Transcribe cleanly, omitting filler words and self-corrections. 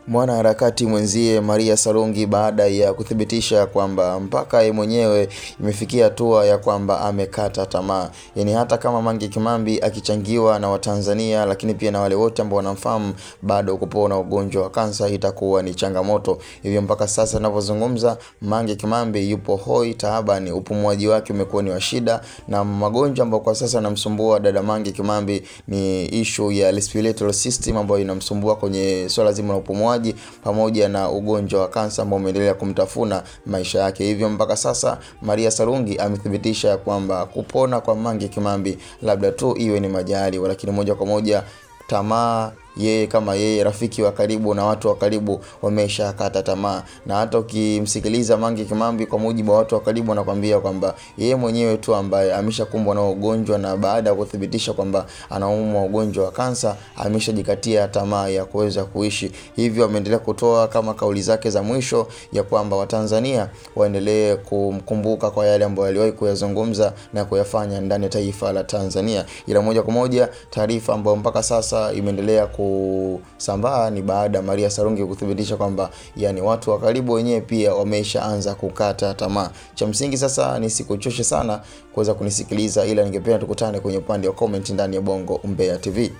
mwanaharakati mwenzie Maria Sarungi baada ya kuthibitisha kwamba mpaka yeye mwenyewe imefikia hatua ya kwamba amekata tamaa. Yaani hata kama Mange Kimambi akichangiwa na Watanzania, lakini pia na wale wote ambao wanamfahamu, bado kupona ugonjwa wa kansa itakuwa ni changamoto. Hivyo mpaka sasa ninavyozungumza, Mange Kimambi yupo hoi taabani, upumuaji wake umekuwa ni wa shida, na magonjwa ambayo kwa sasa yanamsumbua dada Mange Kimambi ni issue ya respiratory system ambayo inamsumbua kwenye swala zima la upumuaji, pamoja na ugonjwa wa kansa ambao umeendelea kumtafuna maisha yake. Hivyo mpaka sasa Maria Sarungi amethibitisha kwamba kupona kwa Mange Kimambi labda tu iwe ni majali, lakini moja kwa moja tamaa, yeye kama yeye rafiki wa karibu na watu wa karibu wameshakata tamaa. Na hata ukimsikiliza Mange Kimambi, kwa mujibu wa watu wa karibu, anakuambia kwamba yeye mwenyewe tu ambaye ameshakumbwa na ugonjwa, na baada ya kuthibitisha kwamba anaumwa ugonjwa wa kansa, ameshajikatia tamaa ya kuweza kuishi. Hivyo ameendelea kutoa kama kauli zake za mwisho ya kwamba Watanzania waendelee kumkumbuka kwa yale ambayo aliwahi kuyazungumza na kuyafanya ndani ya taifa la Tanzania. Ila moja kwa moja taarifa ambayo mpaka sasa imeendelea kusambaa ni baada ya Maria Sarungi kuthibitisha kwamba yani watu wa karibu wenyewe pia wameshaanza kukata tamaa. Cha msingi sasa ni sikuchoshe sana kuweza kunisikiliza, ila ningependa tukutane kwenye upande wa comment ndani ya Bongo Umbea TV.